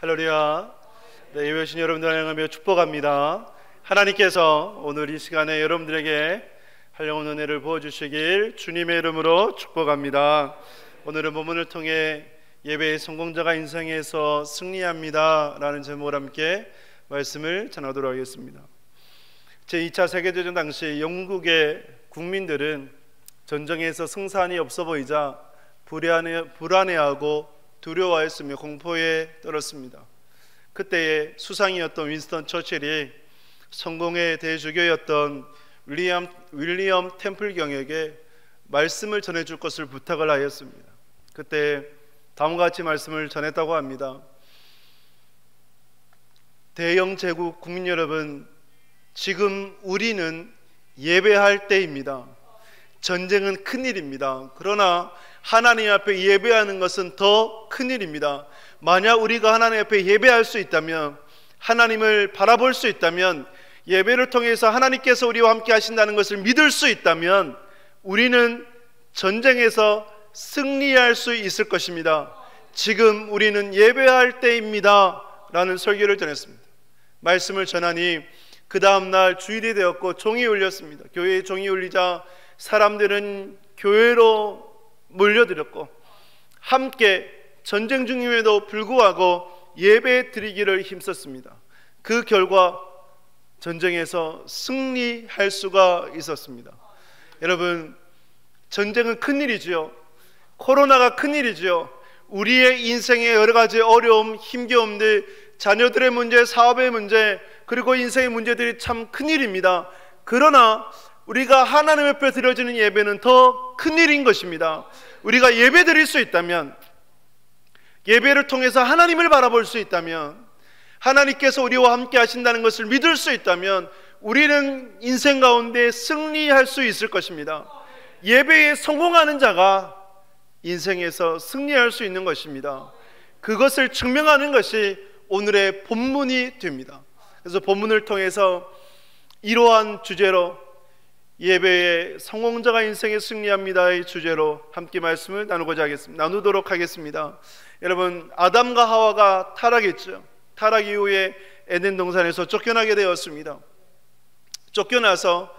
할렐루야. 네, 예배 오신 여러분들 향하며 축복합니다. 하나님께서 오늘 이 시간에 여러분들에게 한영원 은혜를 부어주시길 주님의 이름으로 축복합니다. 오늘은 본문을 통해 예배의 성공자가 인생에서 승리합니다 라는 제목으로 함께 말씀을 전하도록 하겠습니다. 제2차 세계대전 당시 영국의 국민들은 전쟁에서 승산이 없어 보이자 불안해하고 두려워했으며 공포에 떨었습니다. 그때의 수상이었던 윈스턴 처칠이 성공의 대주교였던 윌리엄 템플 경에게 말씀을 전해줄 것을 부탁을 하였습니다. 그때 다음과 같이 말씀을 전했다고 합니다. 대영 제국 국민 여러분, 지금 우리는 예배할 때입니다. 전쟁은 큰일입니다. 그러나 하나님 앞에 예배하는 것은 더 큰일입니다. 만약 우리가 하나님 앞에 예배할 수 있다면, 하나님을 바라볼 수 있다면, 예배를 통해서 하나님께서 우리와 함께 하신다는 것을 믿을 수 있다면 우리는 전쟁에서 승리할 수 있을 것입니다. 지금 우리는 예배할 때입니다 라는 설교를 전했습니다. 말씀을 전하니 그 다음날 주일이 되었고 종이 울렸습니다. 교회에 종이 울리자 사람들은 교회로 몰려들었고 함께 전쟁 중임에도 불구하고 예배 드리기를 힘썼습니다. 그 결과 전쟁에서 승리할 수가 있었습니다. 여러분, 전쟁은 큰일이지요. 코로나가 큰일이지요. 우리의 인생의 여러 가지 어려움, 힘겨움들, 자녀들의 문제, 사업의 문제, 그리고 인생의 문제들이 참 큰일입니다. 그러나 우리가 하나님 앞에 드려지는 예배는 더 큰일인 것입니다. 우리가 예배 드릴 수 있다면, 예배를 통해서 하나님을 바라볼 수 있다면, 하나님께서 우리와 함께 하신다는 것을 믿을 수 있다면 우리는 인생 가운데 승리할 수 있을 것입니다. 예배에 성공하는 자가 인생에서 승리할 수 있는 것입니다. 그것을 증명하는 것이 오늘의 본문이 됩니다. 그래서 본문을 통해서 이러한 주제로 예배의 성공자가 인생에 승리합니다의 주제로 함께 말씀을 나누도록 하겠습니다. 여러분, 아담과 하와가 타락했죠. 타락 이후에 에덴 동산에서 쫓겨나게 되었습니다. 쫓겨나서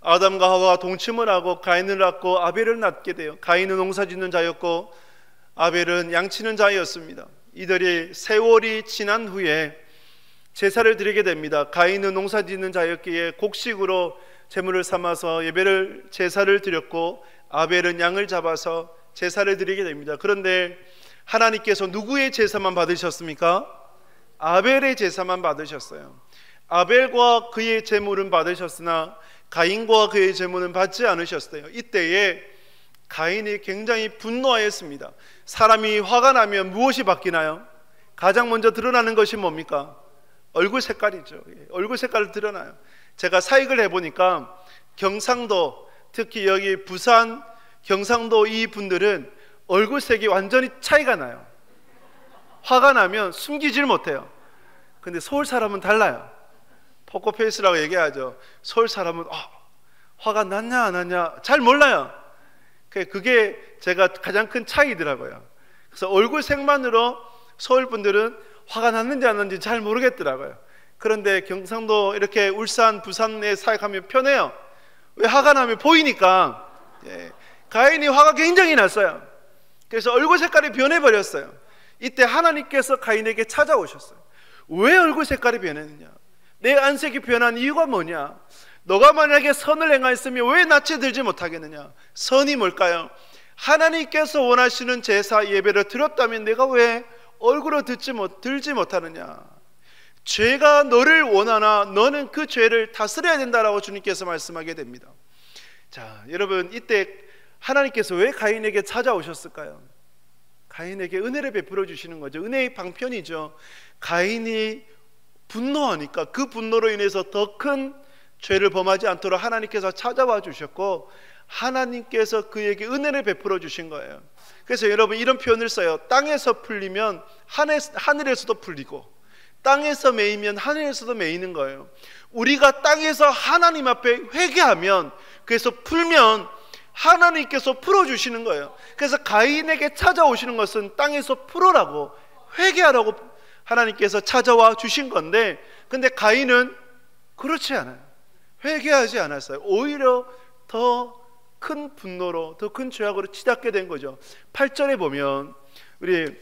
아담과 하와가 동침을 하고 가인을 낳고 아벨을 낳게 돼요. 가인은 농사짓는 자였고 아벨은 양치는 자였습니다. 이들이 세월이 지난 후에 제사를 드리게 됩니다. 가인은 농사짓는 자였기에 곡식으로 제물을 삼아서 제사를 드렸고 아벨은 양을 잡아서 제사를 드리게 됩니다. 그런데 하나님께서 누구의 제사만 받으셨습니까? 아벨의 제사만 받으셨어요. 아벨과 그의 제물은 받으셨으나 가인과 그의 제물은 받지 않으셨어요. 이때에 가인이 굉장히 분노하였습니다. 사람이 화가 나면 무엇이 바뀌나요? 가장 먼저 드러나는 것이 뭡니까? 얼굴 색깔이죠. 얼굴 색깔을 드러나요. 제가 사익을 해보니까 경상도, 특히 여기 부산, 경상도 이 분들은 얼굴색이 완전히 차이가 나요. 화가 나면 숨기질 못해요. 근데 서울 사람은 달라요. 포커페이스라고 얘기하죠. 서울 사람은 화가 났냐 안 났냐 잘 몰라요. 그게 제가 가장 큰 차이더라고요. 그래서 얼굴색만으로 서울 분들은 화가 났는지 안 났는지 잘 모르겠더라고요. 그런데 경상도 이렇게 울산, 부산에 사역하면 편해요. 왜? 화가 나면 보이니까. 가인이 화가 굉장히 났어요. 그래서 얼굴 색깔이 변해버렸어요. 이때 하나님께서 가인에게 찾아오셨어요. 왜 얼굴 색깔이 변했느냐? 내 안색이 변한 이유가 뭐냐? 너가 만약에 선을 행하였으면 왜 낯에 들지 못하겠느냐? 선이 뭘까요? 하나님께서 원하시는 제사 예배를 드렸다면 내가 왜 얼굴을 들지 못하느냐? 죄가 너를 원하나 너는 그 죄를 다스려야 된다라고 주님께서 말씀하게 됩니다. 자, 여러분, 이때 하나님께서 왜 가인에게 찾아오셨을까요? 가인에게 은혜를 베풀어 주시는 거죠. 은혜의 방편이죠. 가인이 분노하니까 그 분노로 인해서 더 큰 죄를 범하지 않도록 하나님께서 찾아와 주셨고 하나님께서 그에게 은혜를 베풀어 주신 거예요. 그래서 여러분, 이런 표현을 써요. 땅에서 풀리면 하늘에서도 풀리고 땅에서 매이면 하늘에서도 매이는 거예요. 우리가 땅에서 하나님 앞에 회개하면, 그래서 풀면 하나님께서 풀어주시는 거예요. 그래서 가인에게 찾아오시는 것은 땅에서 풀어라고, 회개하라고 하나님께서 찾아와 주신 건데, 근데 가인은 그렇지 않아요. 회개하지 않았어요. 오히려 더 큰 분노로, 더 큰 죄악으로 치닫게 된 거죠. 8절에 보면, 우리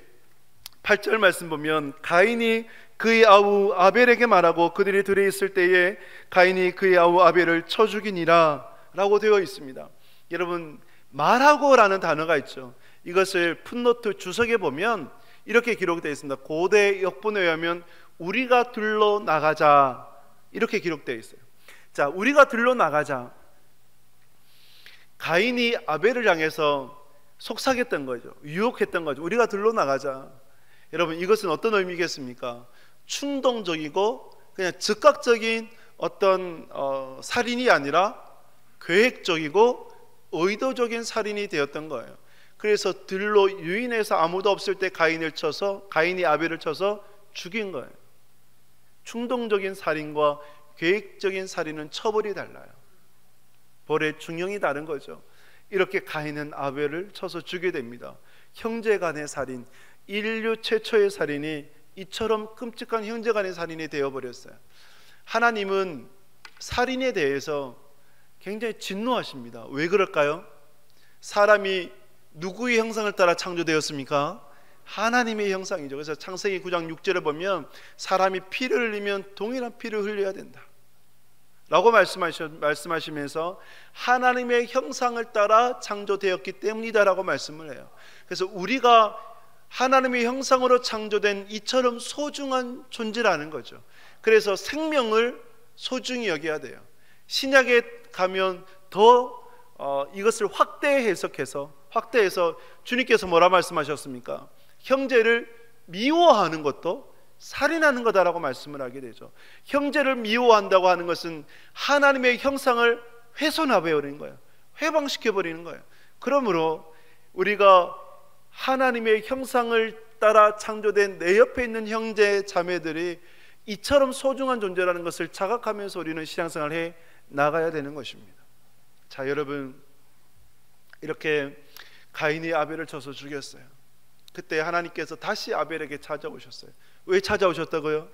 8절 말씀 보면, 가인이 그의 아우 아벨에게 말하고 그들이 들에 있을 때에 가인이 그의 아우 아벨을 쳐 죽이니라 라고 되어 있습니다. 여러분, 말하고 라는 단어가 있죠. 이것을 풋노트 주석에 보면 이렇게 기록되어 있습니다. 고대 역본에 의하면 우리가 들러 나가자, 이렇게 기록되어 있어요. 자, 우리가 들러 나가자, 가인이 아벨을 향해서 속삭였던 거죠. 유혹했던 거죠. 우리가 들러 나가자. 여러분, 이것은 어떤 의미겠습니까? 충동적이고 그냥 즉각적인 어떤 살인이 아니라 계획적이고 의도적인 살인이 되었던 거예요. 그래서 들로 유인해서 아무도 없을 때 가인이 아벨을 쳐서 죽인 거예요. 충동적인 살인과 계획적인 살인은 처벌이 달라요. 벌의 중형이 다른 거죠. 이렇게 가인은 아벨을 쳐서 죽게 됩니다. 형제 간의 살인, 인류 최초의 살인이 이처럼 끔찍한 형제 간의 살인이 되어버렸어요. 하나님은 살인에 대해서 굉장히 진노하십니다. 왜 그럴까요? 사람이 누구의 형상을 따라 창조되었습니까? 하나님의 형상이죠. 그래서 창세기 9장 6절에 보면 사람이 피를 흘리면 동일한 피를 흘려야 된다 라고 말씀하시면서 하나님의 형상을 따라 창조되었기 때문이다 라고 말씀을 해요. 그래서 우리가 하나님의 형상으로 창조된 이처럼 소중한 존재라는 거죠. 그래서 생명을 소중히 여겨야 돼요. 신약에 가면 더 이것을 확대해서 주님께서 뭐라 말씀하셨습니까? 형제를 미워하는 것도 살인하는 거다라고 말씀을 하게 되죠. 형제를 미워한다고 하는 것은 하나님의 형상을 훼손해버리는 거예요. 회방시켜버리는 거예요. 그러므로 우리가 하나님의 형상을 따라 창조된 내 옆에 있는 형제 자매들이 이처럼 소중한 존재라는 것을 자각하면서 우리는 신앙생활을 해 나가야 되는 것입니다. 자, 여러분, 이렇게 가인이 아벨을 쳐서 죽였어요. 그때 하나님께서 다시 아벨에게 찾아오셨어요. 왜 찾아오셨다고요?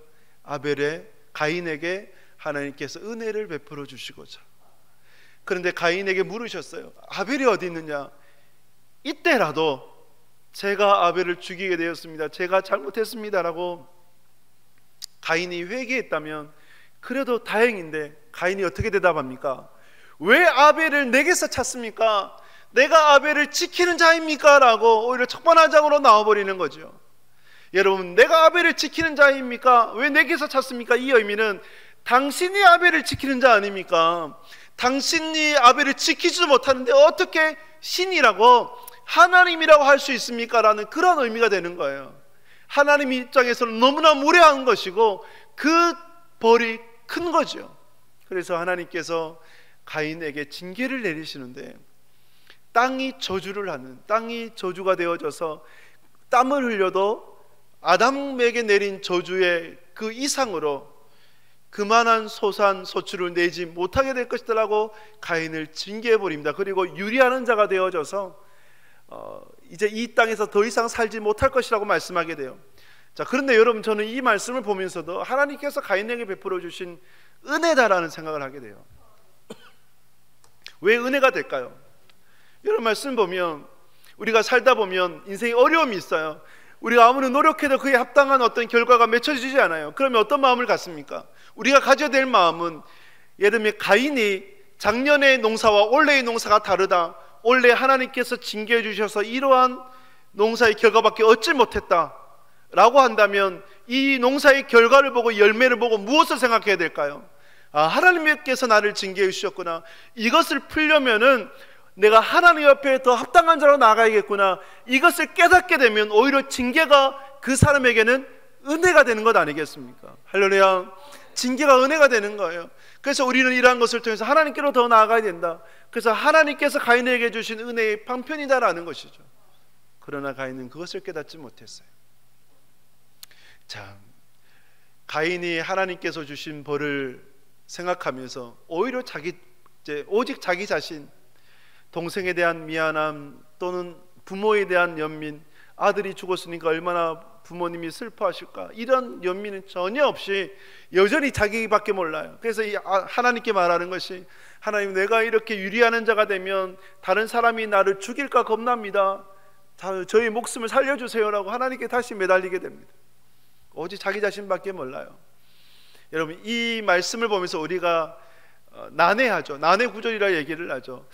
가인에게 하나님께서 은혜를 베풀어 주시고자. 그런데 가인에게 물으셨어요. 아벨이 어디 있느냐? 이때라도 제가 아벨을 죽이게 되었습니다. 제가 잘못했습니다 라고 가인이 회개했다면 그래도 다행인데, 가인이 어떻게 대답합니까? 왜 아벨을 내게서 찾습니까? 내가 아벨을 지키는 자입니까? 라고 오히려 적반하장으로 나와버리는 거죠. 여러분, 내가 아벨을 지키는 자입니까? 왜 내게서 찾습니까? 이 의미는 당신이 아벨을 지키는 자 아닙니까? 당신이 아벨을 지키지도 못하는데 어떻게 신이라고, 하나님이라고 할 수 있습니까? 라는 그런 의미가 되는 거예요. 하나님 입장에서는 너무나 무례한 것이고 그 벌이 큰 거죠. 그래서 하나님께서 가인에게 징계를 내리시는데, 땅이 저주가 되어져서 땀을 흘려도 아담에게 내린 저주의 그 이상으로 그만한 소출을 내지 못하게 될 것이다 라고 가인을 징계해 버립니다. 그리고 유리하는 자가 되어져서 이제 이 땅에서 더 이상 살지 못할 것이라고 말씀하게 돼요. 자, 그런데 여러분, 저는 이 말씀을 보면서도 하나님께서 가인에게 베풀어 주신 은혜다라는 생각을 하게 돼요. 왜 은혜가 될까요? 이런 말씀 보면 우리가 살다 보면 인생에 어려움이 있어요. 우리가 아무리 노력해도 그에 합당한 어떤 결과가 맺혀지지 않아요. 그러면 어떤 마음을 갖습니까? 우리가 가져야 될 마음은, 예를 들면 가인이 작년의 농사와 올해의 농사가 다르다, 올해 하나님께서 징계해 주셔서 이러한 농사의 결과밖에 얻지 못했다 라고 한다면 이 농사의 결과를 보고 열매를 보고 무엇을 생각해야 될까요? 아, 하나님께서 나를 징계해 주셨구나, 이것을 풀려면은 내가 하나님 앞에 더 합당한 자로 나가야겠구나, 이것을 깨닫게 되면 오히려 징계가 그 사람에게는 은혜가 되는 것 아니겠습니까? 할렐루야. 징계가 은혜가 되는 거예요. 그래서 우리는 이러한 것을 통해서 하나님께로 더 나아가야 된다. 그래서 하나님께서 가인에게 주신 은혜의 방편이다라는 것이죠. 그러나 가인은 그것을 깨닫지 못했어요. 자, 가인이 하나님께서 주신 벌을 생각하면서 오히려 오직 자기 자신, 동생에 대한 미안함 또는 부모에 대한 연민, 아들이 죽었으니까 얼마나 부모님이 슬퍼하실까? 이런 연민은 전혀 없이 여전히 자기밖에 몰라요. 그래서 하나님께 말하는 것이, 하나님, 내가 이렇게 유리하는 자가 되면 다른 사람이 나를 죽일까 겁납니다. 저희 목숨을 살려주세요라고 하나님께 다시 매달리게 됩니다. 오직 자기 자신밖에 몰라요. 여러분, 이 말씀을 보면서 우리가 난해하죠. 난해 구절이라 얘기를 하죠.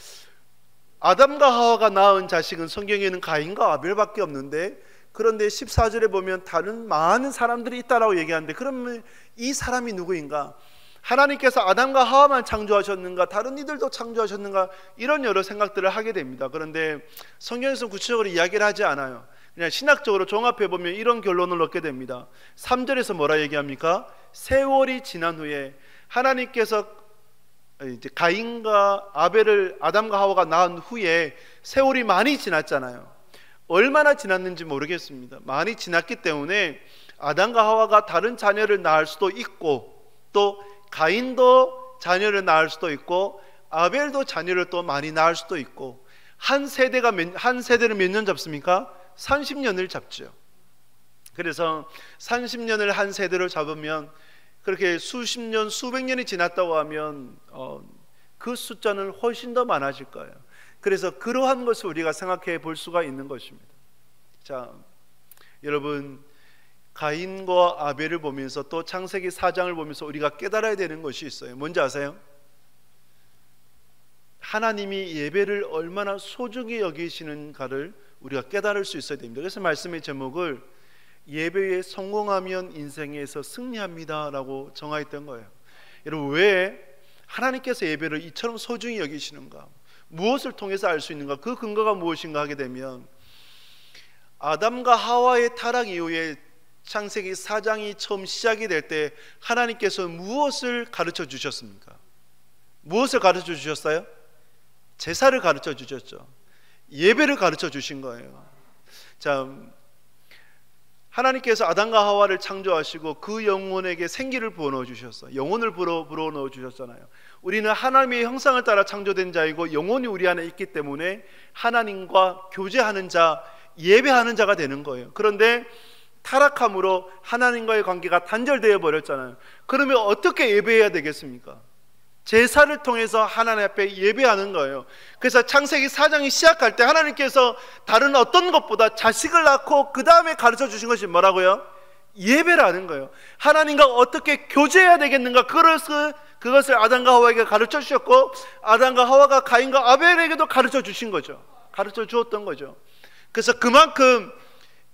아담과 하와가 낳은 자식은 성경에는 가인과 아벨밖에 없는데, 그런데 14절에 보면 다른 많은 사람들이 있다라고 얘기하는데, 그러면 이 사람이 누구인가? 하나님께서 아담과 하와만 창조하셨는가? 다른 이들도 창조하셨는가? 이런 여러 생각들을 하게 됩니다. 그런데 성경에서는 구체적으로 이야기를 하지 않아요. 그냥 신학적으로 종합해 보면 이런 결론을 얻게 됩니다. 3절에서 뭐라 얘기합니까? 세월이 지난 후에 하나님께서 이제 가인과 아벨을 아담과 하와가 낳은 후에 세월이 많이 지났잖아요. 얼마나 지났는지 모르겠습니다. 많이 지났기 때문에 아담과 하와가 다른 자녀를 낳을 수도 있고, 또 가인도 자녀를 낳을 수도 있고, 아벨도 자녀를 또 많이 낳을 수도 있고, 한 세대를 몇 년 잡습니까? 30년을 잡죠. 그래서 30년을 한 세대로 잡으면, 그렇게 수십 년, 수백 년이 지났다고 하면 그 숫자는 훨씬 더 많아질 거예요. 그래서 그러한 것을 우리가 생각해 볼 수가 있는 것입니다. 자, 여러분, 가인과 아벨을 보면서 또 창세기 4장을 보면서 우리가 깨달아야 되는 것이 있어요. 뭔지 아세요? 하나님이 예배를 얼마나 소중히 여기시는가를 우리가 깨달을 수 있어야 됩니다. 그래서 말씀의 제목을 예배에 성공하면 인생에서 승리합니다 라고 정하였던 거예요. 여러분, 왜 하나님께서 예배를 이처럼 소중히 여기시는가? 무엇을 통해서 알 수 있는가? 그 근거가 무엇인가 하게 되면, 아담과 하와의 타락 이후에 창세기 4장이 처음 시작이 될 때 하나님께서 무엇을 가르쳐 주셨습니까? 무엇을 가르쳐 주셨어요? 제사를 가르쳐 주셨죠. 예배를 가르쳐 주신 거예요. 자, 하나님께서 아담과 하와를 창조하시고 그 영혼에게 생기를 부어넣어 주셨어요. 영혼을 불어넣어 주셨잖아요. 우리는 하나님의 형상을 따라 창조된 자이고 영혼이 우리 안에 있기 때문에 하나님과 교제하는 자, 예배하는 자가 되는 거예요. 그런데 타락함으로 하나님과의 관계가 단절되어 버렸잖아요. 그러면 어떻게 예배해야 되겠습니까? 제사를 통해서 하나님 앞에 예배하는 거예요. 그래서 창세기 4장이 시작할 때 하나님께서 다른 어떤 것보다 자식을 낳고 그 다음에 가르쳐 주신 것이 뭐라고요? 예배라는 거예요. 하나님과 어떻게 교제해야 되겠는가, 그것을 아담과 하와에게 가르쳐 주셨고, 아담과 하와가 가인과 아벨에게도 가르쳐 주신 거죠. 가르쳐 주었던 거죠. 그래서 그만큼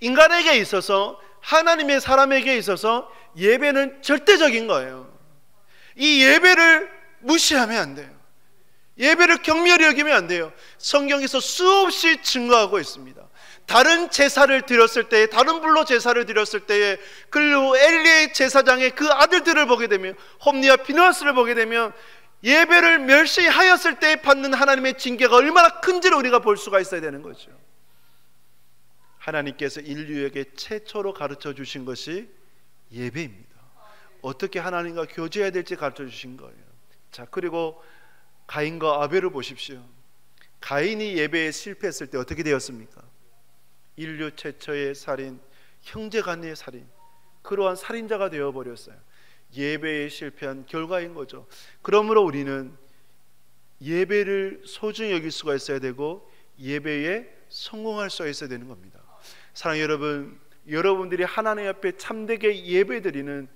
인간에게 있어서, 하나님의 사람에게 있어서 예배는 절대적인 거예요. 이 예배를 무시하면 안 돼요. 예배를 경멸히 여기면 안 돼요. 성경에서 수없이 증거하고 있습니다. 다른 제사를 드렸을 때에, 다른 불로 제사를 드렸을 때에, 그리고 엘리의 제사장의 그 아들들을 보게 되면, 홈니와 비누아스를 보게 되면 예배를 멸시하였을 때 받는 하나님의 징계가 얼마나 큰지를 우리가 볼 수가 있어야 되는 거죠. 하나님께서 인류에게 최초로 가르쳐 주신 것이 예배입니다. 어떻게 하나님과 교제해야 될지 가르쳐 주신 거예요. 자, 그리고 가인과 아벨을 보십시오. 가인이 예배에 실패했을 때 어떻게 되었습니까? 인류 최초의 살인, 형제간의 살인, 그러한 살인자가 되어버렸어요. 예배에 실패한 결과인 거죠. 그러므로 우리는 예배를 소중히 여길 수가 있어야 되고 예배에 성공할 수가 있어야 되는 겁니다. 사랑하는 여러분, 여러분들이 하나님 앞에 참되게 예배드리는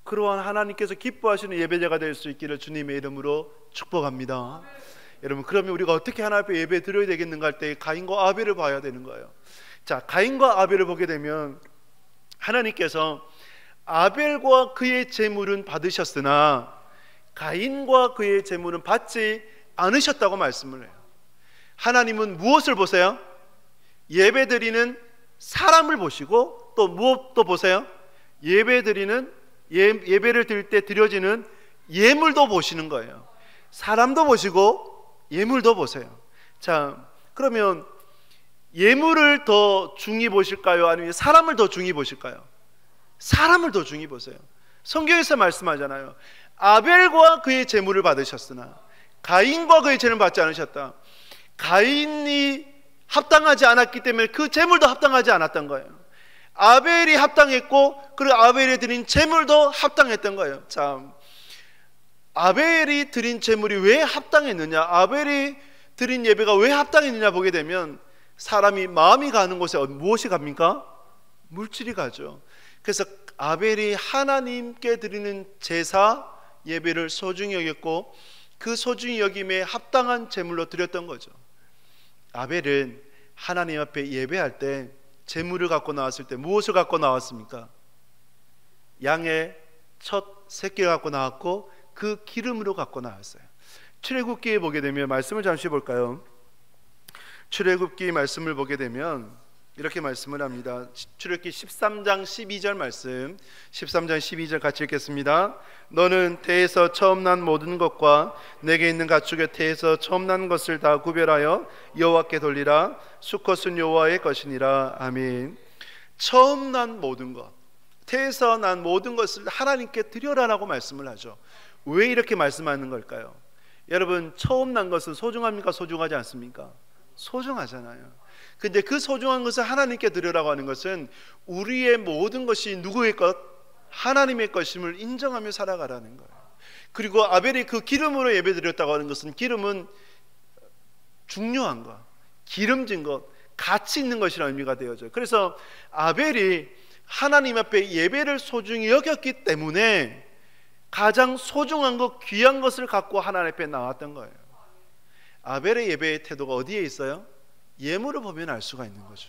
그러한 하나님께서 기뻐하시는 예배자가 될 수 있기를 주님의 이름으로 축복합니다. 여러분, 그러면 우리가 어떻게 하나님 앞에 예배 드려야 되겠는가 할 때 가인과 아벨을 봐야 되는 거예요. 자, 가인과 아벨을 보게 되면 하나님께서 아벨과 그의 제물은 받으셨으나 가인과 그의 제물은 받지 않으셨다고 말씀을 해요. 하나님은 무엇을 보세요? 예배 드리는 사람을 보시고 또 무엇도 보세요? 예배를 드릴 때 드려지는 예물도 보시는 거예요. 사람도 보시고 예물도 보세요. 자, 그러면 예물을 더 중히 보실까요? 아니면 사람을 더 중히 보실까요? 사람을 더 중히 보세요. 성경에서 말씀하잖아요. 아벨과 그의 제물을 받으셨으나 가인과 그의 제물을 받지 않으셨다. 가인이 합당하지 않았기 때문에 그 제물도 합당하지 않았던 거예요. 아벨이 합당했고, 그리고 아벨이 드린 제물도 합당했던 거예요. 참, 아벨이 드린 제물이 왜 합당했느냐, 아벨이 드린 예배가 왜 합당했느냐 보게 되면 사람이 마음이 가는 곳에 무엇이 갑니까? 물질이 가죠. 그래서 아벨이 하나님께 드리는 제사 예배를 소중히 여겼고, 그 소중히 여김에 합당한 제물로 드렸던 거죠. 아벨은 하나님 앞에 예배할 때 제물을 갖고 나왔을 때 무엇을 갖고 나왔습니까? 양의 첫 새끼를 갖고 나왔고, 그 기름으로 갖고 나왔어요. 출애굽기에 보게 되면, 말씀을 잠시 볼까요? 출애굽기 말씀을 보게 되면 이렇게 말씀을 합니다. 출애굽기 13장 12절 말씀, 13장 12절 같이 읽겠습니다. 너는 태에서 처음 난 모든 것과 내게 있는 가축의 태에서 처음 난 것을 다 구별하여 여호와께 돌리라. 수컷은 여호와의 것이니라. 아멘. 처음 난 모든 것, 태에서 난 모든 것을 하나님께 드려라라고 말씀을 하죠. 왜 이렇게 말씀하는 걸까요? 여러분, 처음 난 것은 소중합니까? 소중하지 않습니까? 소중하잖아요. 근데 그 소중한 것을 하나님께 드리라고 하는 것은 우리의 모든 것이 누구의 것? 하나님의 것임을 인정하며 살아가라는 거예요. 그리고 아벨이 그 기름으로 예배드렸다고 하는 것은, 기름은 중요한 것, 기름진 것, 가치 있는 것이라는 의미가 되어져요. 그래서 아벨이 하나님 앞에 예배를 소중히 여겼기 때문에 가장 소중한 것, 귀한 것을 갖고 하나님 앞에 나왔던 거예요. 아벨의 예배의 태도가 어디에 있어요? 예물을 보면 알 수가 있는 거죠.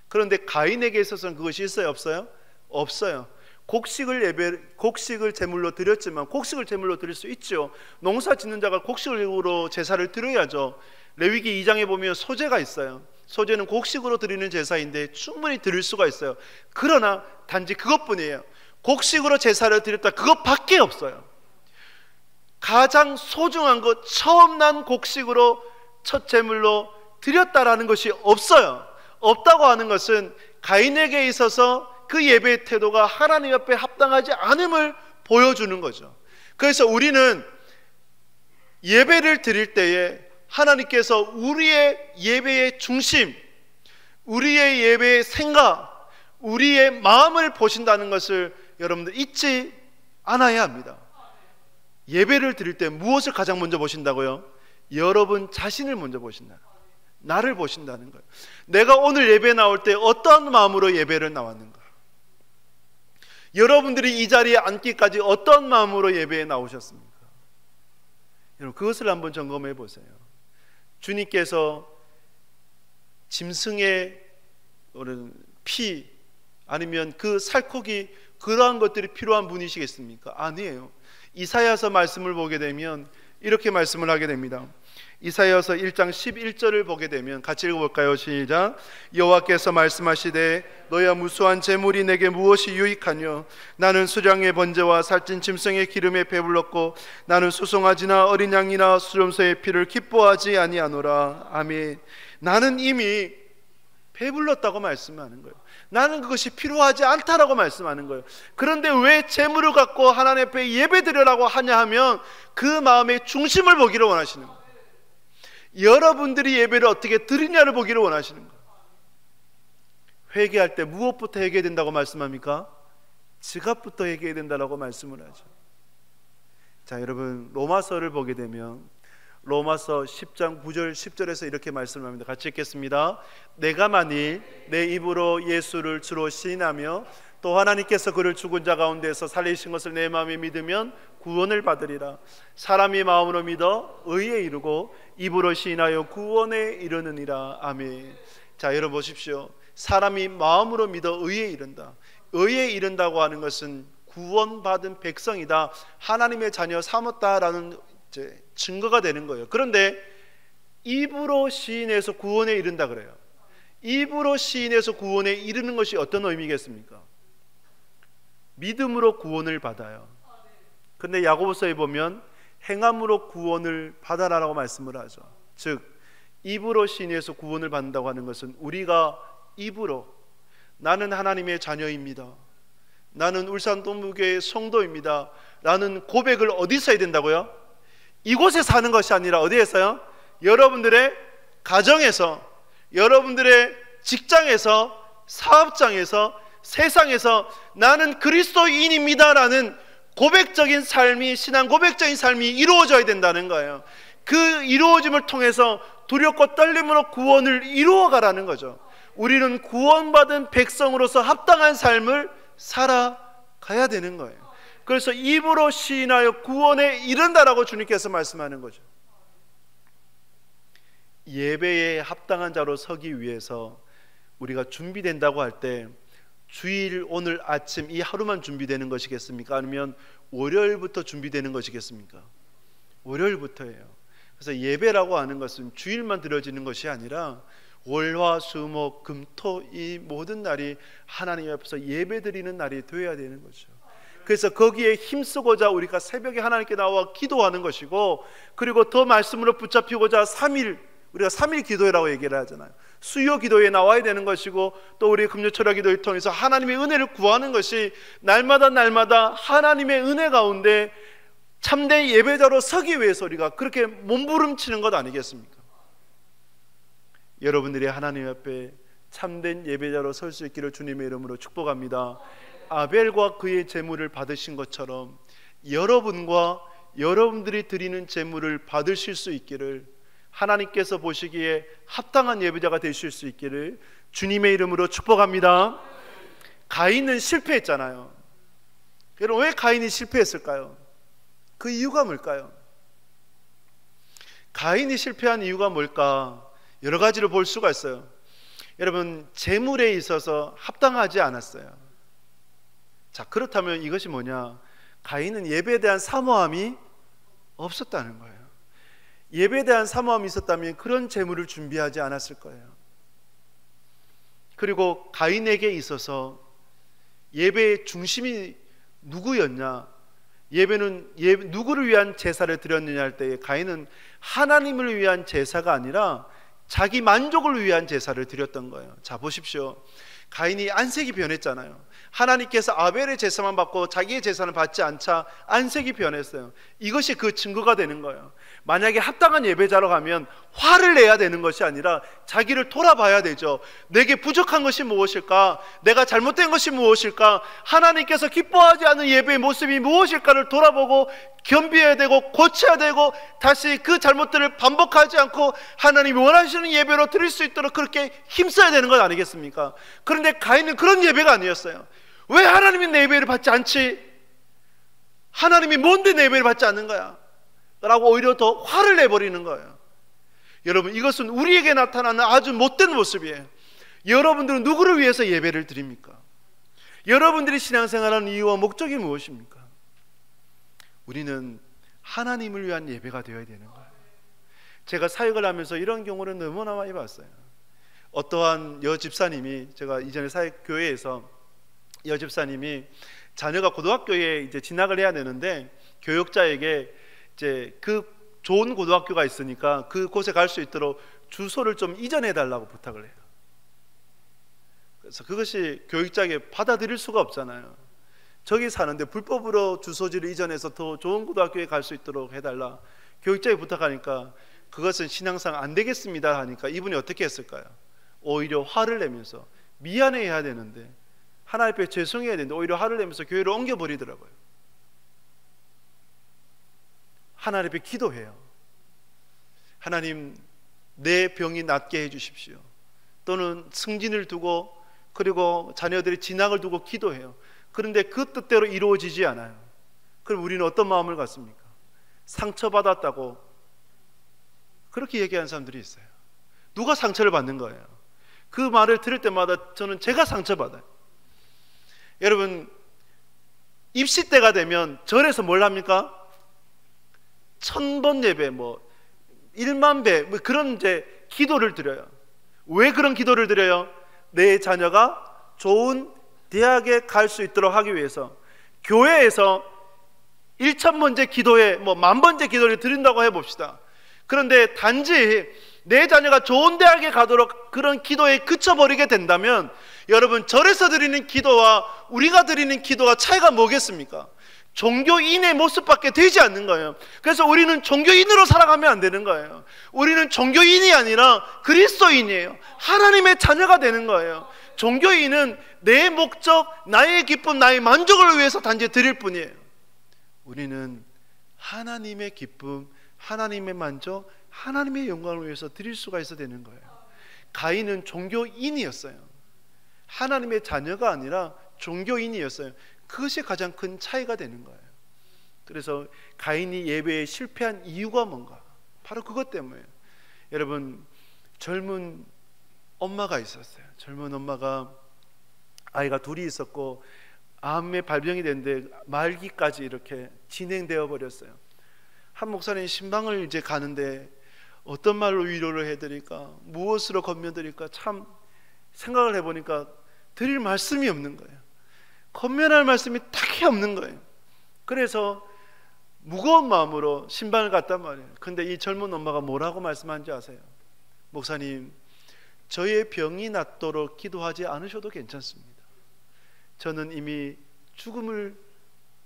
그런데 가인에게 있어서는 그것이 있어요? 없어요? 없어요. 곡식을 제물로 드렸지만, 곡식을 제물로 드릴 수 있죠. 농사 짓는 자가 곡식으로 제사를 드려야죠. 레위기 2장에 보면 소제가 있어요. 소제는 곡식으로 드리는 제사인데 충분히 드릴 수가 있어요. 그러나 단지 그것뿐이에요. 곡식으로 제사를 드렸다, 그것밖에 없어요. 가장 소중한 것, 처음 난 곡식으로 첫 제물로 드렸다라는 것이 없어요. 없다고 하는 것은 가인에게 있어서 그 예배의 태도가 하나님 앞에 합당하지 않음을 보여주는 거죠. 그래서 우리는 예배를 드릴 때에 하나님께서 우리의 예배의 중심, 우리의 예배의 생각, 우리의 마음을 보신다는 것을 여러분들 잊지 않아야 합니다. 예배를 드릴 때 무엇을 가장 먼저 보신다고요? 여러분 자신을 먼저 보신다. 나를 보신다는 거예요. 내가 오늘 예배 나올 때 어떤 마음으로 예배를 나왔는가? 여러분들이 이 자리에 앉기까지 어떤 마음으로 예배에 나오셨습니까? 여러분, 그것을 한번 점검해 보세요. 주님께서 짐승의 피, 아니면 그 살코기, 그러한 것들이 필요한 분이시겠습니까? 아니에요. 이사야서 말씀을 보게 되면 이렇게 말씀을 하게 됩니다. 이사야서 1장 11절을 보게 되면 같이 읽어볼까요? 시작. 여호와께서 말씀하시되 너야 무수한 제물이 내게 무엇이 유익하뇨? 나는 수량의 번제와 살찐 짐승의 기름에 배불렀고 나는 수송아지나 어린 양이나 수염소의 피를 기뻐하지 아니하노라. 아멘. 나는 이미 배불렀다고 말씀하는 거예요. 나는 그것이 필요하지 않다라고 말씀하는 거예요. 그런데 왜 제물을 갖고 하나님 앞에 예배드리라고 하냐 하면 그 마음의 중심을 보기를 원하시는 거예요. 여러분들이 예배를 어떻게 드리냐를 보기를 원하시는 거예요. 회개할 때 무엇부터 회개해야 된다고 말씀합니까? 지갑부터 회개해야 된다고 말씀을 하죠. 자, 여러분, 로마서를 보게 되면 로마서 10장 9절 10절에서 이렇게 말씀합니다. 같이 읽겠습니다. 내가 만일 내 입으로 예수를 주로 시인하며 또 하나님께서 그를 죽은 자 가운데서 살리신 것을 내 마음에 믿으면 구원을 받으리라. 사람이 마음으로 믿어 의에 이르고 입으로 시인하여 구원에 이르느니라. 아멘. 자, 여러분 보십시오. 사람이 마음으로 믿어 의에 이른다. 의에 이른다고 하는 것은 구원받은 백성이다, 하나님의 자녀 삼았다라는 증거가 되는 거예요. 그런데 입으로 시인해서 구원에 이른다 그래요. 입으로 시인해서 구원에 이르는 것이 어떤 의미겠습니까? 믿음으로 구원을 받아요. 근데 야고보서에 보면 행함으로 구원을 받아라라고 말씀을 하죠. 즉 입으로 시인해서 구원을 받는다고 하는 것은 우리가 입으로 나는 하나님의 자녀입니다, 나는 울산 동부교회 성도입니다 라는 고백을 어디서 해야 된다고요? 이곳에 사는 것이 아니라 어디에서요? 여러분들의 가정에서, 여러분들의 직장에서, 사업장에서, 세상에서 나는 그리스도인입니다라는 고백적인 삶이, 신앙 고백적인 삶이 이루어져야 된다는 거예요. 그 이루어짐을 통해서 두렵고 떨림으로 구원을 이루어가라는 거죠. 우리는 구원받은 백성으로서 합당한 삶을 살아가야 되는 거예요. 그래서 입으로 시인하여 구원에 이른다라고 주님께서 말씀하는 거죠. 예배에 합당한 자로 서기 위해서 우리가 준비된다고 할 때 주일 오늘 아침 이 하루만 준비되는 것이겠습니까? 아니면 월요일부터 준비되는 것이겠습니까? 월요일부터예요. 그래서 예배라고 하는 것은 주일만 드려지는 것이 아니라 월화수목 금토 이 모든 날이 하나님 앞에서 예배드리는 날이 되어야 되는 거죠. 그래서 거기에 힘쓰고자 우리가 새벽에 하나님께 나와 기도하는 것이고, 그리고 더 말씀으로 붙잡히고자 3일, 우리가 3일 기도회라고 얘기를 하잖아요. 수요 기도에 나와야 되는 것이고, 또 우리 금요철야 기도를 통해서 하나님의 은혜를 구하는 것이 날마다 하나님의 은혜 가운데 참된 예배자로 서기 위해서 우리가 그렇게 몸부림치는 것 아니겠습니까? 여러분들이 하나님 앞에 참된 예배자로 설 수 있기를 주님의 이름으로 축복합니다. 아벨과 그의 제물을 받으신 것처럼 여러분과 여러분들이 드리는 제물을 받으실 수 있기를, 하나님께서 보시기에 합당한 예배자가 되실 수 있기를 주님의 이름으로 축복합니다. 가인은 실패했잖아요. 여러분, 왜 가인이 실패했을까요? 그 이유가 뭘까요? 가인이 실패한 이유가 뭘까? 여러 가지를 볼 수가 있어요. 여러분, 제물에 있어서 합당하지 않았어요. 자, 그렇다면 이것이 뭐냐? 가인은 예배에 대한 사모함이 없었다는 거예요. 예배에 대한 사모함이 있었다면 그런 제물을 준비하지 않았을 거예요. 그리고 가인에게 있어서 예배의 중심이 누구였냐? 예배는 누구를 위한 제사를 드렸느냐 할 때 가인은 하나님을 위한 제사가 아니라 자기 만족을 위한 제사를 드렸던 거예요. 자, 보십시오. 가인이 안색이 변했잖아요. 하나님께서 아벨의 제사만 받고 자기의 제사는 받지 않자 안색이 변했어요. 이것이 그 증거가 되는 거예요. 만약에 합당한 예배자로 가면 화를 내야 되는 것이 아니라 자기를 돌아봐야 되죠. 내게 부족한 것이 무엇일까? 내가 잘못된 것이 무엇일까? 하나님께서 기뻐하지 않는 예배의 모습이 무엇일까를 돌아보고 겸비해야 되고 고쳐야 되고 다시 그 잘못들을 반복하지 않고 하나님이 원하시는 예배로 드릴 수 있도록 그렇게 힘써야 되는 것 아니겠습니까? 그런데 가인은 그런 예배가 아니었어요. 왜 하나님이 내 예배를 받지 않지? 하나님이 뭔데 내 예배를 받지 않는 거야? 라고 오히려 더 화를 내버리는 거예요. 여러분, 이것은 우리에게 나타나는 아주 못된 모습이에요. 여러분들은 누구를 위해서 예배를 드립니까? 여러분들이 신앙생활하는 이유와 목적이 무엇입니까? 우리는 하나님을 위한 예배가 되어야 되는 거예요. 제가 사역을 하면서 이런 경우를 너무나 많이 봤어요. 어떠한 여집사님이, 제가 이전에 교회에서 여집사님이 자녀가 고등학교에 이제 진학을 해야 되는데 교육자에게 이제 그 좋은 고등학교가 있으니까 그곳에 갈 수 있도록 주소를 좀 이전해 달라고 부탁을 해요. 그래서 그것이 교육자에게 받아들일 수가 없잖아요. 저기 사는데 불법으로 주소지를 이전해서 더 좋은 고등학교에 갈 수 있도록 해달라. 교육자에게 부탁하니까 그것은 신앙상 안 되겠습니다 하니까 이분이 어떻게 했을까요? 오히려 화를 내면서 미안해해야 되는데, 하나님 앞에 죄송해야 되는데 오히려 화를 내면서 교회를 옮겨버리더라고요. 하나님 앞에 기도해요. 하나님, 내 병이 낫게 해주십시오. 또는 승진을 두고 그리고 자녀들의 진학을 두고 기도해요. 그런데 그 뜻대로 이루어지지 않아요. 그럼 우리는 어떤 마음을 갖습니까? 상처받았다고 그렇게 얘기하는 사람들이 있어요. 누가 상처를 받는 거예요? 그 말을 들을 때마다 저는 제가 상처받아요. 여러분, 입시 때가 되면 절에서 뭘 합니까? 1000번 예배, 1만 배, 그런 이제 기도를 드려요. 왜 그런 기도를 드려요? 내 자녀가 좋은 대학에 갈 수 있도록 하기 위해서. 교회에서 1000번째 기도에 10,000번째 기도를 드린다고 해봅시다. 그런데 단지 내 자녀가 좋은 대학에 가도록 그런 기도에 그쳐버리게 된다면, 여러분, 절에서 드리는 기도와 우리가 드리는 기도가 차이가 뭐겠습니까? 종교인의 모습밖에 되지 않는 거예요. 그래서 우리는 종교인으로 살아가면 안 되는 거예요. 우리는 종교인이 아니라 그리스도인이에요. 하나님의 자녀가 되는 거예요. 종교인은 내 목적, 나의 기쁨, 나의 만족을 위해서 단지 드릴 뿐이에요. 우리는 하나님의 기쁨, 하나님의 만족, 하나님의 영광을 위해서 드릴 수가 있어야 되는 거예요. 가인은 종교인이었어요. 하나님의 자녀가 아니라 종교인이었어요. 그것이 가장 큰 차이가 되는 거예요. 그래서 가인이 예배에 실패한 이유가 뭔가? 바로 그것 때문이에요. 여러분, 젊은 엄마가 있었어요. 젊은 엄마가 아이가 둘이 있었고 암의 발병이 됐는데 말기까지 이렇게 진행되어 버렸어요. 한 목사님 신방을 이제 가는데 어떤 말로 위로를 해드릴까, 무엇으로 건면드릴까, 참 생각을 해보니까 드릴 말씀이 없는 거예요. 건면할 말씀이 딱히 없는 거예요. 그래서 무거운 마음으로 신방을 갔단 말이에요. 근데 이 젊은 엄마가 뭐라고 말씀한지 아세요? 목사님, 저의 병이 낫도록 기도하지 않으셔도 괜찮습니다. 저는 이미 죽을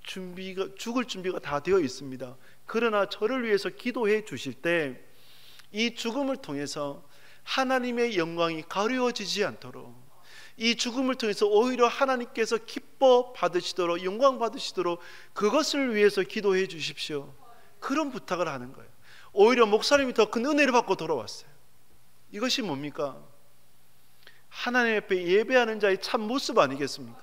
준비가 다 되어 있습니다. 그러나 저를 위해서 기도해 주실 때 이 죽음을 통해서 하나님의 영광이 가려워지지 않도록, 이 죽음을 통해서 오히려 하나님께서 기뻐 받으시도록, 영광 받으시도록 그것을 위해서 기도해 주십시오. 그런 부탁을 하는 거예요. 오히려 목사님이 더 큰 은혜를 받고 돌아왔어요. 이것이 뭡니까? 하나님 앞에 예배하는 자의 참 모습 아니겠습니까?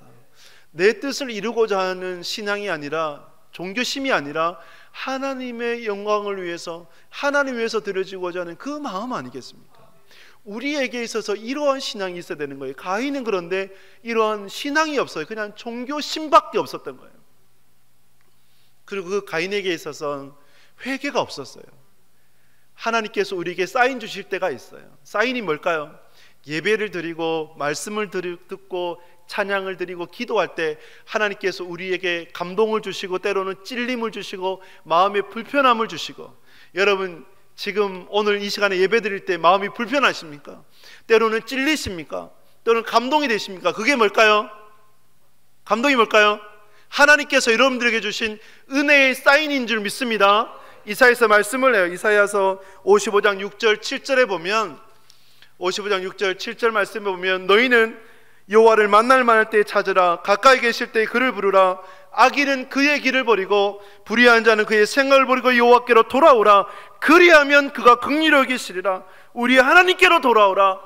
내 뜻을 이루고자 하는 신앙이 아니라, 종교심이 아니라 하나님의 영광을 위해서, 하나님 위해서 드려지고자 하는 그 마음 아니겠습니까? 우리에게 있어서 이러한 신앙이 있어야 되는 거예요. 가인은 그런데 이러한 신앙이 없어요. 그냥 종교심밖에 없었던 거예요. 그리고 그 가인에게 있어서 회개가 없었어요. 하나님께서 우리에게 사인 주실 때가 있어요. 사인이 뭘까요? 예배를 드리고 말씀을 듣고 찬양을 드리고 기도할 때 하나님께서 우리에게 감동을 주시고 때로는 찔림을 주시고 마음의 불편함을 주시고, 여러분 지금 오늘 이 시간에 예배 드릴 때 마음이 불편하십니까? 때로는 찔리십니까? 때로는 감동이 되십니까? 그게 뭘까요? 감동이 뭘까요? 하나님께서 여러분들에게 주신 은혜의 사인인 줄 믿습니다. 이사야서 말씀을 해요. 이사야서 55장 6절 7절에 보면, 55장 6절 7절 말씀에 보면, 너희는 여호와를 만날 만할 때에 찾으라, 가까이 계실 때에 그를 부르라. 악인은 그의 길을 버리고 불의한 자는 그의 생각을 버리고 여호와께로 돌아오라. 그리하면 그가 긍휼히 여기시리라. 우리 하나님께로 돌아오라.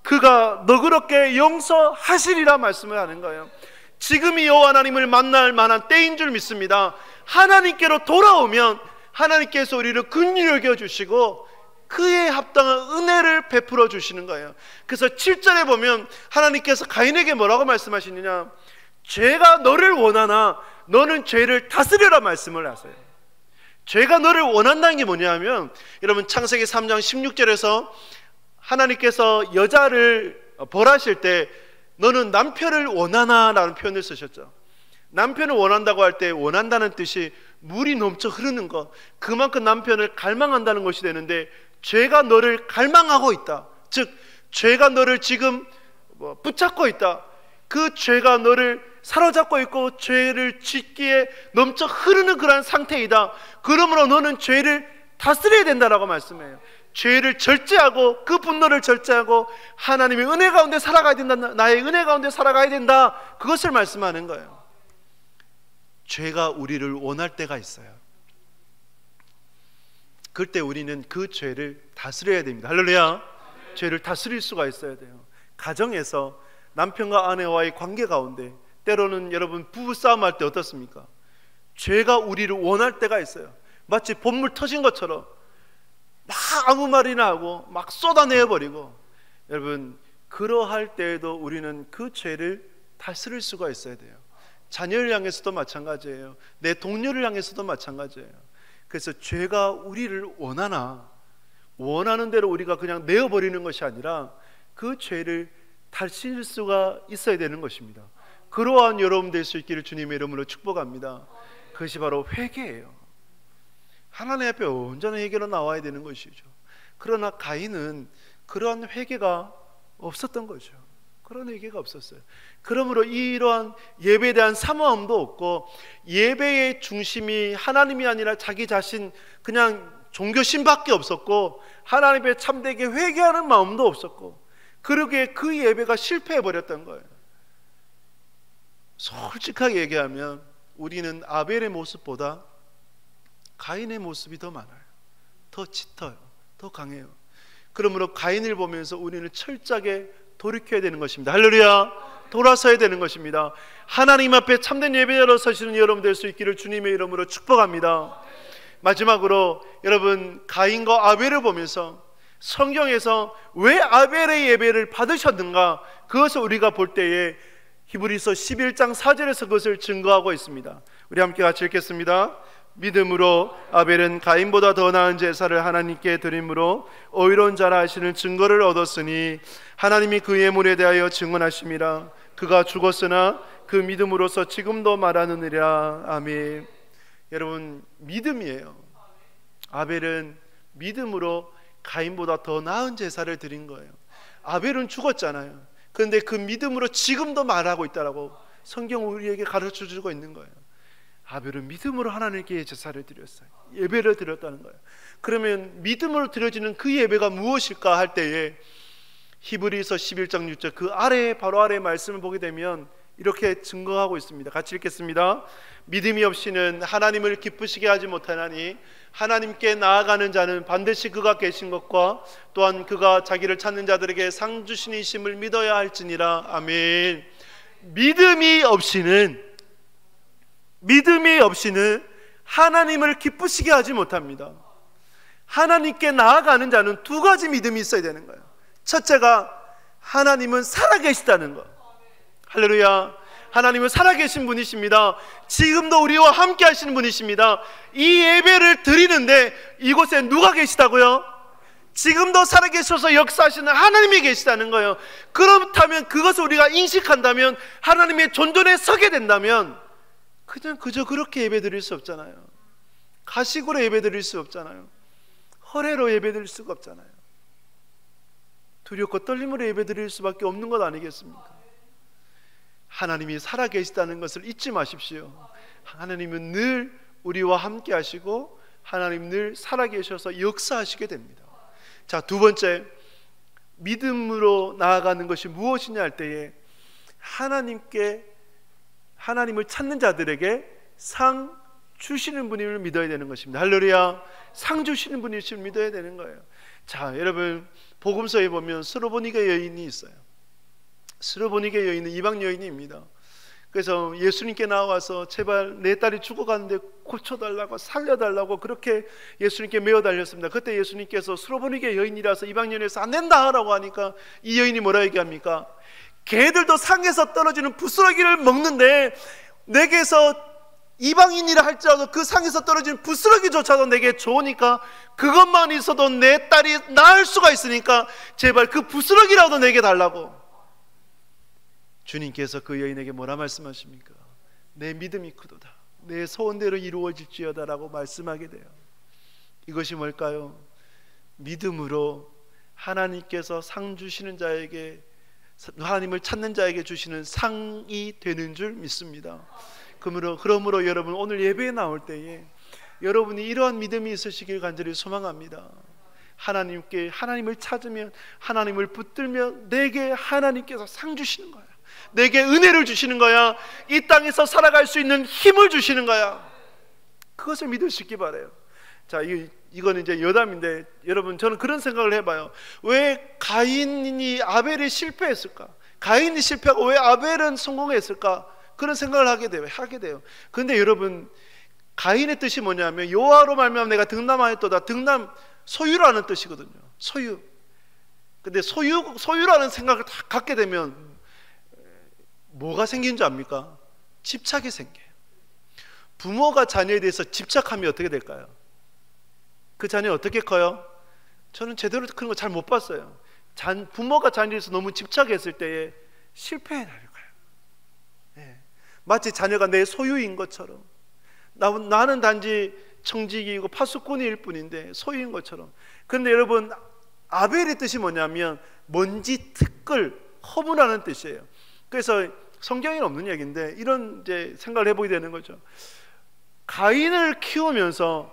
그가 너그럽게 용서하시리라 말씀을 하는 거예요. 지금이 여호와 하나님을 만날 만한 때인 줄 믿습니다. 하나님께로 돌아오면 하나님께서 우리를 긍휼히 여겨주시고 그에 합당한 은혜를 베풀어 주시는 거예요. 그래서 7절에 보면 하나님께서 가인에게 뭐라고 말씀하시느냐, 죄가 너를 원하나 너는 죄를 다스려라 말씀을 하세요. 죄가 너를 원한다는 게 뭐냐면, 여러분 창세기 3장 16절에서 하나님께서 여자를 벌하실 때 너는 남편을 원하나 라는 표현을 쓰셨죠. 남편을 원한다고 할 때 원한다는 뜻이 물이 넘쳐 흐르는 것, 그만큼 남편을 갈망한다는 것이 되는데, 죄가 너를 갈망하고 있다, 즉 죄가 너를 지금 붙잡고 있다, 그 죄가 너를 사로잡고 있고 죄를 짓기에 넘쳐 흐르는 그러한 상태이다. 그러므로 너는 죄를 다스려야 된다라고 말씀해요. 죄를 절제하고 그 분노를 절제하고 하나님의 은혜 가운데 살아가야 된다, 나의 은혜 가운데 살아가야 된다, 그것을 말씀하는 거예요. 죄가 우리를 원할 때가 있어요. 그때 우리는 그 죄를 다스려야 됩니다. 할렐루야. 죄를 다스릴 수가 있어야 돼요. 가정에서 남편과 아내와의 관계 가운데 때로는 여러분 부부싸움 할 때 어떻습니까? 죄가 우리를 원할 때가 있어요. 마치 본물 터진 것처럼 막 아무 말이나 하고 막 쏟아내어버리고, 여러분 그러할 때에도 우리는 그 죄를 다스릴 수가 있어야 돼요. 자녀를 향해서도 마찬가지예요. 내 동료를 향해서도 마찬가지예요. 그래서 죄가 우리를 원하나 원하는 대로 우리가 그냥 내어버리는 것이 아니라 그 죄를 다스릴 수가 있어야 되는 것입니다. 그러한 여러분 될 수 있기를 주님의 이름으로 축복합니다. 그것이 바로 회개예요. 하나님 앞에 온전한 회개로 나와야 되는 것이죠. 그러나 가인은 그러한 회개가 없었던 거죠. 그런 회개가 없었어요. 그러므로 이러한 예배에 대한 사모함도 없고, 예배의 중심이 하나님이 아니라 자기 자신, 그냥 종교심밖에 없었고, 하나님의 참되게 회개하는 마음도 없었고, 그러기에 그 예배가 실패해버렸던 거예요. 솔직하게 얘기하면 우리는 아벨의 모습보다 가인의 모습이 더 많아요. 더 짙어요. 더 강해요. 그러므로 가인을 보면서 우리는 철저하게 돌이켜야 되는 것입니다. 할렐루야. 돌아서야 되는 것입니다. 하나님 앞에 참된 예배자로 서시는 여러분 될 수 있기를 주님의 이름으로 축복합니다. 마지막으로 여러분, 가인과 아벨을 보면서 성경에서 왜 아벨의 예배를 받으셨는가, 그것을 우리가 볼 때에 히브리서 11장 4절에서 그것을 증거하고 있습니다. 우리 함께 같이 읽겠습니다. 믿음으로 아벨은 가인보다 더 나은 제사를 하나님께 드림으로 의로운 자라 하시는 증거를 얻었으니 하나님이 그 예물에 대하여 증언하심이라. 그가 죽었으나 그 믿음으로서 지금도 말하느니라. 아멘. 여러분, 믿음이에요. 아벨은 믿음으로 가인보다 더 나은 제사를 드린 거예요. 아벨은 죽었잖아요. 그런데 그 믿음으로 지금도 말하고 있다라고 성경 우리에게 가르쳐주고 있는 거예요. 아벨은 믿음으로 하나님께 제사를 드렸어요. 예배를 드렸다는 거예요. 그러면 믿음으로 드려지는 그 예배가 무엇일까 할 때에 히브리서 11장 6절 그 아래에, 바로 아래의 말씀을 보게 되면 이렇게 증거하고 있습니다. 같이 읽겠습니다. 믿음이 없이는 하나님을 기쁘시게 하지 못하나니 하나님께 나아가는 자는 반드시 그가 계신 것과 또한 그가 자기를 찾는 자들에게 상 주신 이심을 믿어야 할지니라. 아멘. 믿음이 없이는 하나님을 기쁘시게 하지 못합니다. 하나님께 나아가는 자는 두 가지 믿음이 있어야 되는 거예요. 첫째가 하나님은 살아계시다는 것. 할렐루야. 하나님은 살아계신 분이십니다. 지금도 우리와 함께 하시는 분이십니다. 이 예배를 드리는데 이곳에 누가 계시다고요? 지금도 살아계셔서 역사하시는 하나님이 계시다는 거예요. 그렇다면 그것을 우리가 인식한다면, 하나님의 존전에 서게 된다면 그냥 그저 그렇게 예배 드릴 수 없잖아요. 가식으로 예배 드릴 수 없잖아요. 허례로 예배 드릴 수가 없잖아요. 두렵고 떨림으로 예배 드릴 수밖에 없는 것 아니겠습니까? 하나님이 살아계시다는 것을 잊지 마십시오. 하나님은 늘 우리와 함께 하시고 하나님 늘 살아계셔서 역사하시게 됩니다. 자, 두 번째, 믿음으로 나아가는 것이 무엇이냐 할 때에 하나님을 찾는 자들에게 상 주시는 분임을 믿어야 되는 것입니다. 할렐루야. 상 주시는 분이심을 믿어야 되는 거예요. 자, 여러분, 복음서에 보면 스로보니게 여인이 있어요. 스로보니게 여인은 이방 여인입니다. 그래서 예수님께 나와서 제발 내 딸이 죽어가는데 고쳐달라고, 살려달라고 그렇게 예수님께 메어 달렸습니다. 그때 예수님께서 스로보니게 여인이라서 이방 여인에서 안 된다 하라고 하니까 이 여인이 뭐라 얘기합니까? 개들도 상에서 떨어지는 부스러기를 먹는데 내게서 이방인이라 할지라도 그 상에서 떨어지는 부스러기조차도 내게 좋으니까, 그것만 있어도 내 딸이 나을 수가 있으니까 제발 그 부스러기라도 내게 달라고. 주님께서 그 여인에게 뭐라 말씀하십니까? 내 믿음이 크도다, 내 소원대로 이루어질지어다라고 말씀하게 돼요. 이것이 뭘까요? 믿음으로 하나님께서 상 주시는 자에게, 하나님을 찾는 자에게 주시는 상이 되는 줄 믿습니다. 그러므로 여러분, 오늘 예배에 나올 때에 여러분이 이러한 믿음이 있으시길 간절히 소망합니다. 하나님을 찾으면, 하나님을 붙들면 내게 하나님께서 상 주시는 거야. 내게 은혜를 주시는 거야. 이 땅에서 살아갈 수 있는 힘을 주시는 거야. 그것을 믿을 수 있기 바라요. 자, 이건 이제 여담인데, 여러분, 저는 그런 생각을 해봐요. 왜 가인이 아벨이 실패했을까? 가인이 실패하고 왜 아벨은 성공했을까? 그런 생각을 하게 돼요. 그런데 여러분, 가인의 뜻이 뭐냐면 여호와로 말미암아 내가 등남하였도다. 등남, 소유라는 뜻이거든요. 소유. 근데 소유라는 생각을 딱 갖게 되면 뭐가 생긴 줄 압니까? 집착이 생겨요. 부모가 자녀에 대해서 집착하면 어떻게 될까요? 그 자녀 어떻게 커요? 저는 제대로 그런 거 잘 못 봤어요. 부모가 자녀에 대해서 너무 집착했을 때에 실패해 나가요. 네. 마치 자녀가 내 소유인 것처럼, 나는 단지 청지기이고 파수꾼일 뿐인데 소유인 것처럼. 그런데 여러분, 아벨의 뜻이 뭐냐면 먼지, 티끌, 허무라는 뜻이에요. 그래서 성경에는 없는 얘기인데 이런 이제 생각을 해보게 되는 거죠. 가인을 키우면서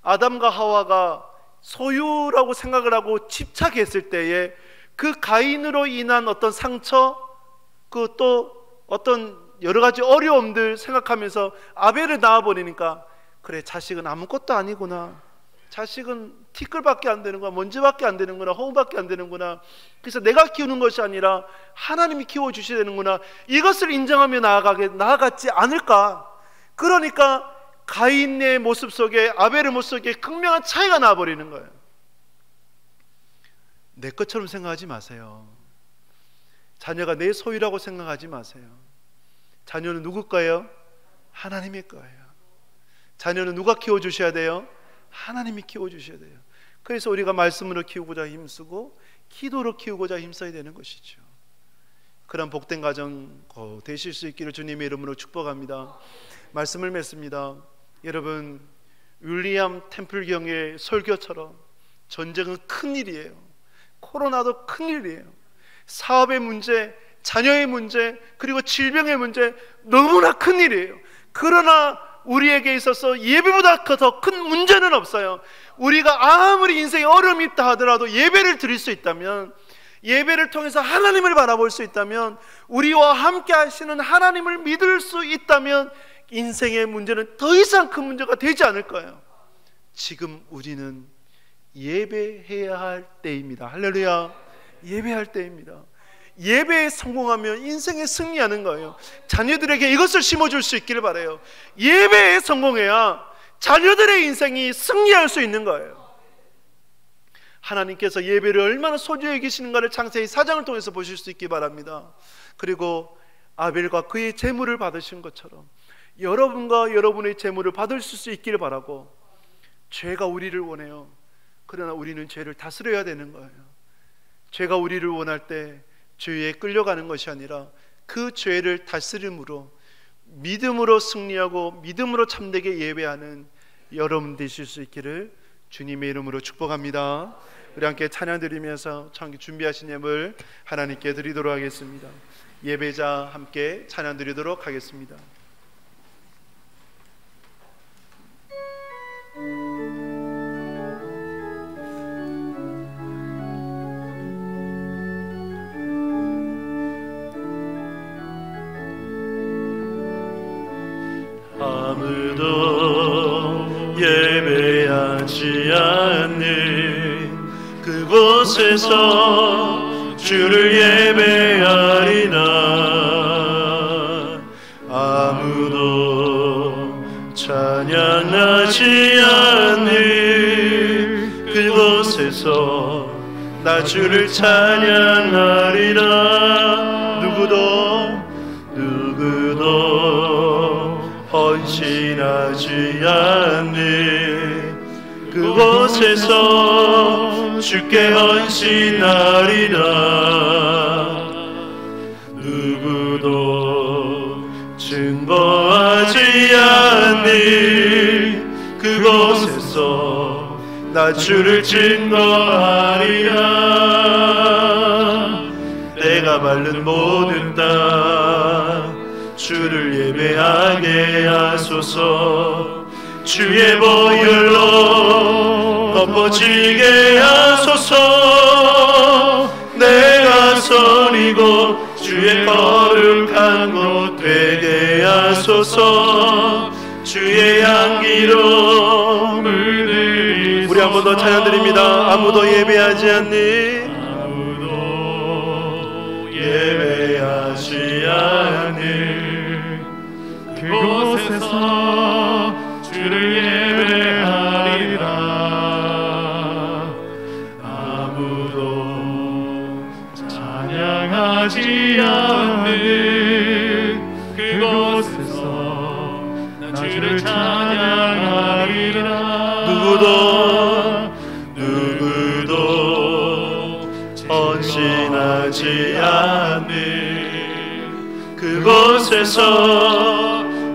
아담과 하와가 소유라고 생각을 하고 집착했을 때에 그 가인으로 인한 어떤 상처, 그 또 어떤 여러 가지 어려움들 생각하면서 아벨을 낳아버리니까, 그래, 자식은 아무것도 아니구나, 자식은 티끌밖에 안 되는구나, 먼지밖에 안 되는구나, 허우밖에 안 되는구나, 그래서 내가 키우는 것이 아니라 하나님이 키워주셔야 되는구나, 이것을 인정하며 나아갔지 않을까. 그러니까 가인의 모습 속에, 아벨의 모습 속에 극명한 차이가 나버리는 거예요. 내 것처럼 생각하지 마세요. 자녀가 내 소유라고 생각하지 마세요. 자녀는 누구 거예요? 하나님의 거예요. 자녀는 누가 키워주셔야 돼요? 하나님이 키워주셔야 돼요. 그래서 우리가 말씀으로 키우고자 힘쓰고 기도로 키우고자 힘써야 되는 것이죠. 그런 복된 가정 되실 수 있기를 주님의 이름으로 축복합니다. 말씀을 맺습니다. 여러분, 윌리엄 템플경의 설교처럼 전쟁은 큰일이에요. 코로나도 큰일이에요. 사업의 문제, 자녀의 문제, 그리고 질병의 문제, 너무나 큰일이에요. 그러나 우리에게 있어서 예배보다 더 큰 문제는 없어요. 우리가 아무리 인생에 어려움이 있다 하더라도 예배를 드릴 수 있다면, 예배를 통해서 하나님을 바라볼 수 있다면, 우리와 함께 하시는 하나님을 믿을 수 있다면 인생의 문제는 더 이상 큰 문제가 되지 않을 거예요. 지금 우리는 예배해야 할 때입니다. 할렐루야. 예배할 때입니다. 예배에 성공하면 인생에 승리하는 거예요. 자녀들에게 이것을 심어줄 수 있기를 바라요. 예배에 성공해야 자녀들의 인생이 승리할 수 있는 거예요. 하나님께서 예배를 얼마나 소중히 여기시는가를 창세기 4장을 통해서 보실 수 있기 바랍니다. 그리고 아벨과 그의 제물을 받으신 것처럼 여러분과 여러분의 제물을 받을 수 있기를 바라고, 죄가 우리를 원해요. 그러나 우리는 죄를 다스려야 되는 거예요. 죄가 우리를 원할 때 죄에 끌려가는 것이 아니라 그 죄를 다스림으로, 믿음으로 승리하고 믿음으로 참되게 예배하는 여러분 되실 수 있기를 주님의 이름으로 축복합니다. 우리 함께 찬양 드리면서 준비하신 예물 하나님께 드리도록 하겠습니다. 예배자 함께 찬양 드리도록 하겠습니다. 아무도 예배하지 않는 그곳에서 주를 예배하리라. 아무도 찬양하지 않는 그곳에서 나 주를 찬양하리라. 누구도 헌신하지 않는 그곳에서 주께 헌신하리라. 누구도 증거하지 않는 그곳에서 나 주를 증거하리라. 내가 밟는 모든 땅 주를 예배하게 하소서. 주의 보혈로 덮어지게 하소서. 내가 선이고 주의 거룩한 곳 되게 하소서. 주의 향기로 물들이소서. 우리 한 번 더 찬양드립니다. 아무도 예배하지 않는, 아무도 예배하지 않는 그곳에서 주를 예배하리라. 아무도 찬양하지 않는 그곳에서 나 주를 찬양하리라. 누구도 헌신하지 않는 그곳에서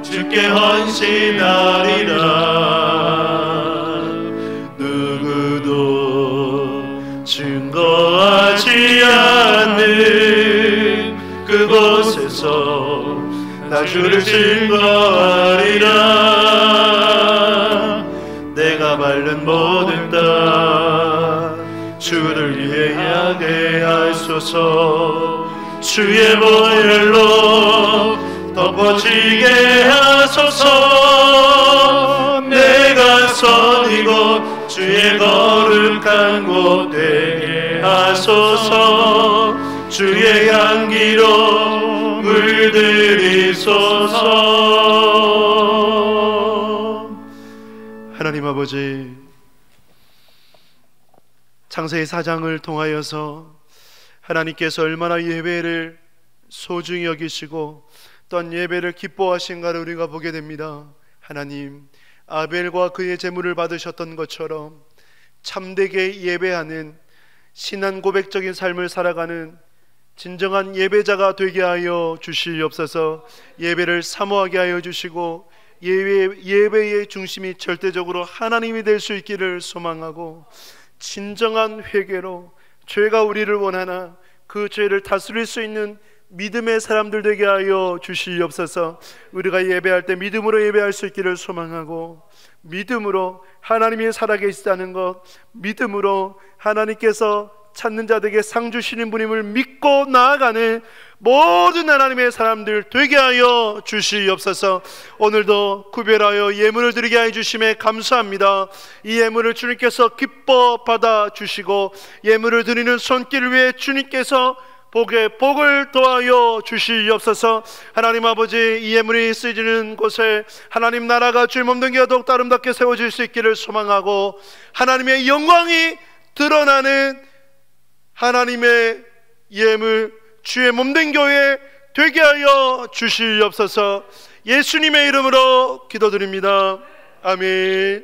주께 헌신하리라. 누구도 증거하지 않는 그곳에서 나 주를 증거하리라. 내가 밟는 모든 땅 주를 위해 하게 하소서. 주의 보혈로 덮어지게 하소서. 내가 선이고 주의 거룩한 곳 되게 하소서. 주의 향기로 물들이소서. 하나님 아버지, 창세기 4장을 통하여서 하나님께서 얼마나 예배를 소중히 여기시고 또한 예배를 기뻐하신가를 우리가 보게 됩니다. 하나님, 아벨과 그의 제물을 받으셨던 것처럼 참되게 예배하는 신앙 고백적인 삶을 살아가는 진정한 예배자가 되게 하여 주시옵소서. 예배를 사모하게 하여 주시고 예배의 중심이 절대적으로 하나님이 될 수 있기를 소망하고, 진정한 회개로 죄가 우리를 원하나 그 죄를 다스릴 수 있는 믿음의 사람들 되게 하여 주시옵소서. 우리가 예배할 때 믿음으로 예배할 수 있기를 소망하고, 믿음으로 하나님이 살아계시다는 것, 믿음으로 하나님께서 찾는 자들에게 상 주시는 분임을 믿고 나아가는 모든 하나님의 사람들 되게 하여 주시옵소서. 오늘도 구별하여 예물을 드리게 하여 주심에 감사합니다. 이 예물을 주님께서 기뻐 받아 주시고 예물을 드리는 손길을 위해 주님께서 복을 더하여 주시옵소서. 하나님 아버지, 이 예물이 쓰여지는 곳에 하나님 나라가 주의 몸된 게 더욱 아름답게 세워질 수 있기를 소망하고, 하나님의 영광이 드러나는 하나님의 예물, 주의 몸된 교회 되게 하여 주시옵소서. 예수님의 이름으로 기도드립니다. 아멘.